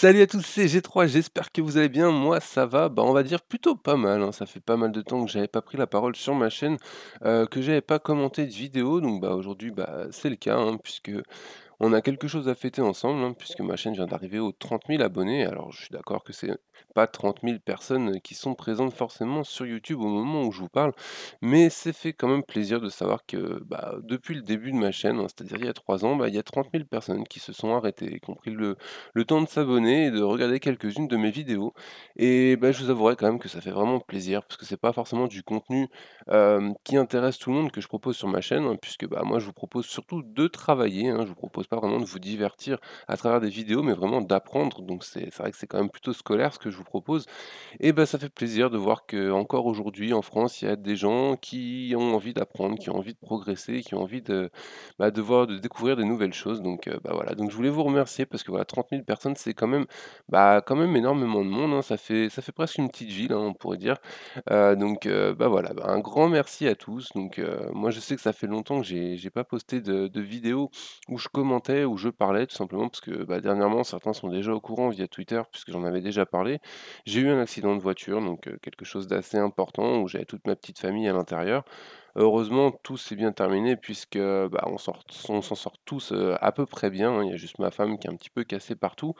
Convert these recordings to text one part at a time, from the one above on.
Salut à tous, c'est G3, j'espère que vous allez bien. Moi, ça va, on va dire plutôt pas mal, hein. Ça fait pas mal de temps que j'avais pas pris la parole sur ma chaîne, que j'avais pas commenté de vidéo. Donc, aujourd'hui, c'est le cas, hein, puisque on a quelque chose à fêter ensemble, hein, puisque ma chaîne vient d'arriver aux 30 000 abonnés. Alors, je suis d'accord que c'est pas 30 000 personnes qui sont présentes forcément sur YouTube au moment où je vous parle, mais c'est fait quand même plaisir de savoir que depuis le début de ma chaîne, hein, c'est-à-dire il y a 3 ans, il y a 30 000 personnes qui se sont arrêtées, qui ont pris le temps de s'abonner et de regarder quelques-unes de mes vidéos. Et je vous avouerai quand même que ça fait vraiment plaisir, parce que c'est pas forcément du contenu qui intéresse tout le monde que je propose sur ma chaîne, hein, puisque moi je vous propose surtout de travailler, hein. Je vous propose pas vraiment de vous divertir à travers des vidéos, mais vraiment d'apprendre. Donc c'est vrai que c'est quand même plutôt scolaire ce que je vous propose. Et ça fait plaisir de voir que encore aujourd'hui en France, il y a des gens qui ont envie d'apprendre, qui ont envie de progresser, qui ont envie de découvrir des nouvelles choses. Donc voilà, donc je voulais vous remercier parce que voilà, 30 000 personnes, c'est quand même énormément de monde, hein. Ça fait presque une petite ville, hein, on pourrait dire. Voilà, un grand merci à tous. Donc moi, je sais que ça fait longtemps que j'ai pas posté de vidéo où je commentais, où je parlais tout simplement parce que, dernièrement, certains sont déjà au courant via Twitter puisque j'en avais déjà parlé. J'ai eu un accident de voiture, donc quelque chose d'assez important où j'avais toute ma petite famille à l'intérieur. Heureusement, tout s'est bien terminé puisque, on s'en sort tous, à peu près bien, hein. Il y a juste ma femme qui est un petit peu cassée partout.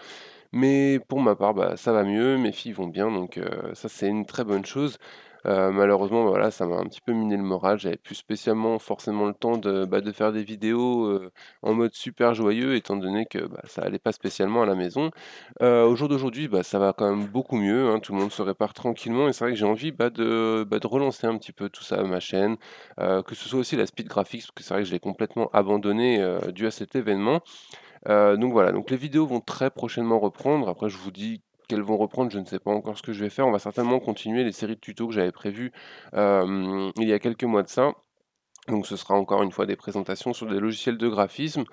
Mais pour ma part, ça va mieux, mes filles vont bien, donc ça, c'est une très bonne chose. Malheureusement, voilà, ça m'a un petit peu miné le moral. J'avais plus spécialement forcément le temps de faire des vidéos, en mode super joyeux étant donné que, ça allait pas spécialement à la maison. Au jour d'aujourd'hui, ça va quand même beaucoup mieux, hein, tout le monde se répare tranquillement et c'est vrai que j'ai envie, de relancer un petit peu tout ça, ma chaîne, que ce soit aussi la speed graphics, parce que c'est vrai que je l'ai complètement abandonné, dû à cet événement. Donc voilà, donc les vidéos vont très prochainement reprendre. Après, je vous dis qu'elles vont reprendre, je ne sais pas encore ce que je vais faire. On va certainement continuer les séries de tutos que j'avais prévues, il y a quelques mois de ça. Donc ce sera encore une fois des présentations sur des logiciels de graphisme.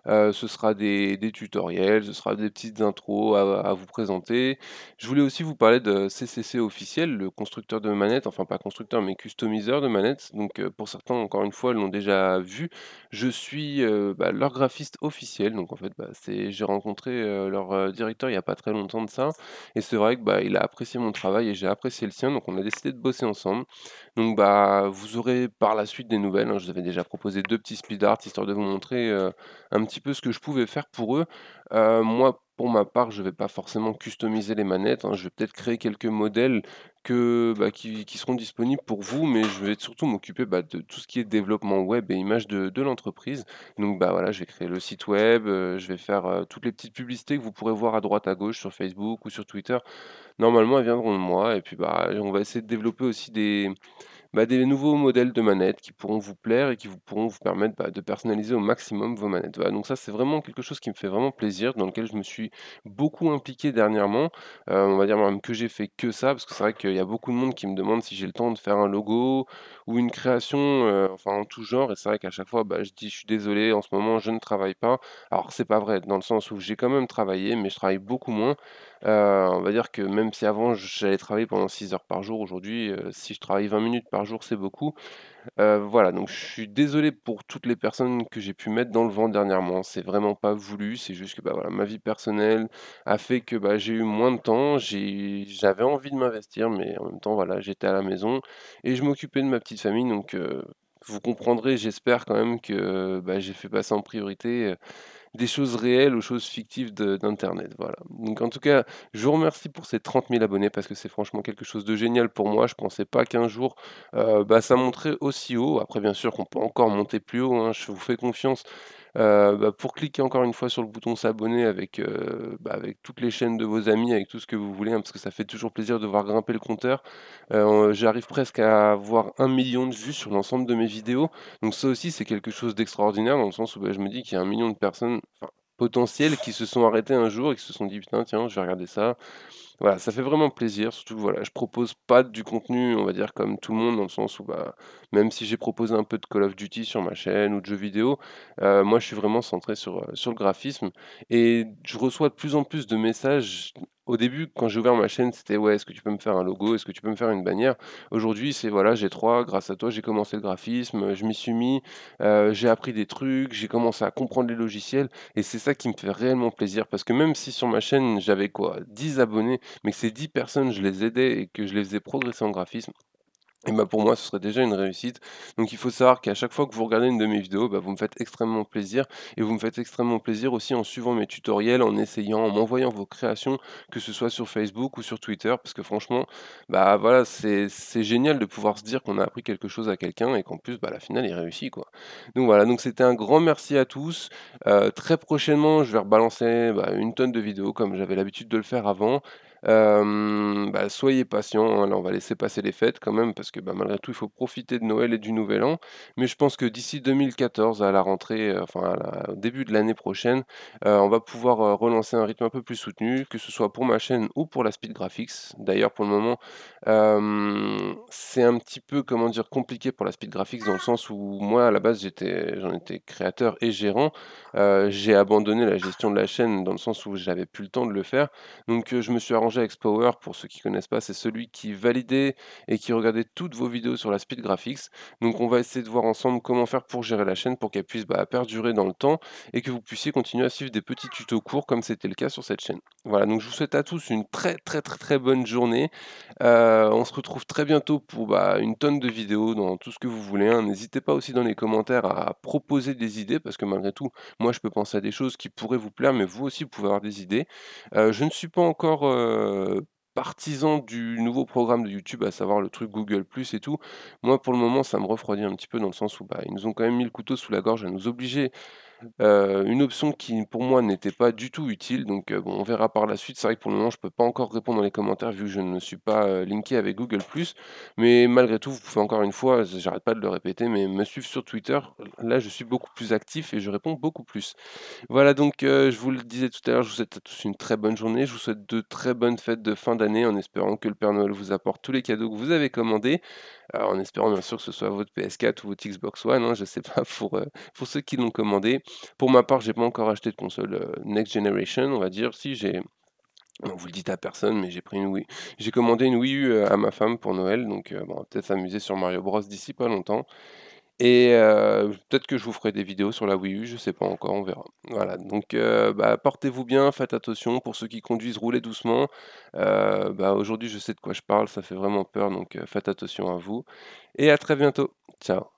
Ce sera des tutoriels, ce sera des petites intros à vous présenter. Je voulais aussi vous parler de CCC Officiel, le constructeur de manettes, enfin pas constructeur, mais customiseur de manettes. Donc, pour certains, encore une fois, l'ont déjà vu. Je suis, leur graphiste officiel. Donc en fait, j'ai rencontré, leur, directeur il y a pas très longtemps de ça et c'est vrai que, il a apprécié mon travail et j'ai apprécié le sien, donc on a décidé de bosser ensemble. Donc vous aurez par la suite des nouvelles, hein. Je vous avais déjà proposé 2 petits speed art histoire de vous montrer, un petit peu ce que je pouvais faire pour eux. Moi, pour ma part, je vais pas forcément customiser les manettes, hein. Je vais peut-être créer quelques modèles qui seront disponibles pour vous, mais je vais surtout m'occuper, de tout ce qui est développement web et image de l'entreprise. Donc voilà, je vais créer le site web, je vais faire, toutes les petites publicités que vous pourrez voir à droite à gauche sur Facebook ou sur Twitter. Normalement, elles viendront de moi et puis, on va essayer de développer aussi des nouveaux modèles de manettes qui pourront vous plaire et qui vous pourront vous permettre, de personnaliser au maximum vos manettes. Voilà, donc ça, c'est vraiment quelque chose qui me fait vraiment plaisir, dans lequel je me suis beaucoup impliqué dernièrement. On va dire même que j'ai fait que ça, parce que c'est vrai qu'il y a beaucoup de monde qui me demande si j'ai le temps de faire un logo ou une création, enfin en tout genre et c'est vrai qu'à chaque fois, je dis: «Je suis désolé, en ce moment, je ne travaille pas». Alors c'est pas vrai, dans le sens où j'ai quand même travaillé, mais je travaille beaucoup moins. On va dire que même si avant j'allais travailler pendant 6 heures par jour, aujourd'hui, si je travaille 20 minutes par jour, c'est beaucoup. Voilà, donc je suis désolé pour toutes les personnes que j'ai pu mettre dans le vent dernièrement. C'est vraiment pas voulu, c'est juste que, voilà, ma vie personnelle a fait que, j'ai eu moins de temps. J'avais envie de m'investir, mais en même temps, voilà, j'étais à la maison et je m'occupais de ma petite famille, donc vous comprendrez, j'espère quand même que, j'ai fait passer en priorité, des choses réelles aux choses fictives d'internet, voilà. Donc en tout cas, je vous remercie pour ces 30 000 abonnés parce que c'est franchement quelque chose de génial pour moi. Je pensais pas qu'un jour, ça monterait aussi haut. Après bien sûr qu'on peut encore monter plus haut, hein, je vous fais confiance. Pour cliquer encore une fois sur le bouton s'abonner avec, avec toutes les chaînes de vos amis, avec tout ce que vous voulez, hein, parce que ça fait toujours plaisir de voir grimper le compteur. J'arrive presque à avoir 1 million de vues sur l'ensemble de mes vidéos. Donc ça aussi, c'est quelque chose d'extraordinaire dans le sens où, je me dis qu'il y a 1 million de personnes, enfin, potentielles qui se sont arrêtées un jour et qui se sont dit: «Putain, tiens, je vais regarder ça». Voilà, ça fait vraiment plaisir, surtout que voilà, je propose pas du contenu, on va dire comme tout le monde, dans le sens où, bah, même si j'ai proposé un peu de Call of Duty sur ma chaîne ou de jeux vidéo, moi je suis vraiment centré sur le graphisme et je reçois de plus en plus de messages. Au début, quand j'ai ouvert ma chaîne, c'était: «Ouais, est-ce que tu peux me faire un logo? Est-ce que tu peux me faire une bannière?» Aujourd'hui, c'est: «Voilà, j'ai 3 grâce à toi, j'ai commencé le graphisme, je m'y suis mis, j'ai appris des trucs, j'ai commencé à comprendre les logiciels» et c'est ça qui me fait réellement plaisir parce que même si sur ma chaîne, j'avais quoi? 10 abonnés, mais que ces 10 personnes, je les aidais et que je les faisais progresser en graphisme, et bah, pour moi, ce serait déjà une réussite. Donc il faut savoir qu'à chaque fois que vous regardez une de mes vidéos, bah, vous me faites extrêmement plaisir et vous me faites extrêmement plaisir aussi en suivant mes tutoriels, en essayant, en m'envoyant vos créations, que ce soit sur Facebook ou sur Twitter. Parce que franchement, bah, voilà, c'est génial de pouvoir se dire qu'on a appris quelque chose à quelqu'un et qu'en plus, bah, à la finale, il réussit, quoi. Donc voilà, donc c'était un grand merci à tous. Très prochainement, je vais rebalancer, bah, une tonne de vidéos comme j'avais l'habitude de le faire avant. Bah, soyez patients, hein, là, on va laisser passer les fêtes quand même parce que, bah, malgré tout, il faut profiter de Noël et du Nouvel An. Mais je pense que d'ici 2014 à la rentrée, enfin au début de l'année prochaine, on va pouvoir, relancer un rythme un peu plus soutenu, que ce soit pour ma chaîne ou pour la Speed Graphics. D'ailleurs, pour le moment, c'est un petit peu, comment dire, compliqué pour la Speed Graphics dans le sens où moi, à la base, j'en étais créateur et gérant. J'ai abandonné la gestion de la chaîne dans le sens où j'avais plus le temps de le faire. Donc, je me suis arrangé avec Spower, pour ceux qui connaissent pas, c'est celui qui validait et qui regardait toutes vos vidéos sur la Speed Graphics. Donc on va essayer de voir ensemble comment faire pour gérer la chaîne, pour qu'elle puisse, bah, perdurer dans le temps et que vous puissiez continuer à suivre des petits tutos courts comme c'était le cas sur cette chaîne. Voilà, donc je vous souhaite à tous une très, très, très, très bonne journée. On se retrouve très bientôt pour, bah, une tonne de vidéos dans tout ce que vous voulez, hein. N'hésitez pas aussi dans les commentaires à proposer des idées parce que malgré tout, moi je peux penser à des choses qui pourraient vous plaire, mais vous aussi vous pouvez avoir des idées. Je ne suis pas encore, partisan du nouveau programme de YouTube, à savoir le truc Google+ et tout. Moi, pour le moment, ça me refroidit un petit peu dans le sens où, bah, ils nous ont quand même mis le couteau sous la gorge à nous obliger. Une option qui, pour moi, n'était pas du tout utile, donc bon, on verra par la suite. C'est vrai que pour le moment, je peux pas encore répondre dans les commentaires vu que je ne suis pas, linké avec Google+, mais malgré tout, vous pouvez encore une fois, j'arrête pas de le répéter, mais me suivre sur Twitter. Là, je suis beaucoup plus actif et je réponds beaucoup plus. Voilà donc, je vous le disais tout à l'heure, je vous souhaite à tous une très bonne journée. Je vous souhaite de très bonnes fêtes de fin d'année en espérant que le Père Noël vous apporte tous les cadeaux que vous avez commandés, en espérant bien sûr que ce soit votre PS4 ou votre Xbox One, hein, je sais pas pour ceux qui l'ont commandé. Pour ma part, j'ai pas encore acheté de console, next generation, on va dire. Si j'ai bon, vous le dites à personne, mais j'ai commandé une Wii U, à ma femme pour Noël, donc bon, on va peut-être s'amuser sur Mario Bros d'ici pas longtemps. Et peut-être que je vous ferai des vidéos sur la Wii U, je sais pas encore, on verra. Voilà, donc bah, portez-vous bien, faites attention. Pour ceux qui conduisent, roulez doucement. Bah, aujourd'hui, je sais de quoi je parle, ça fait vraiment peur, donc faites attention à vous et à très bientôt. Ciao.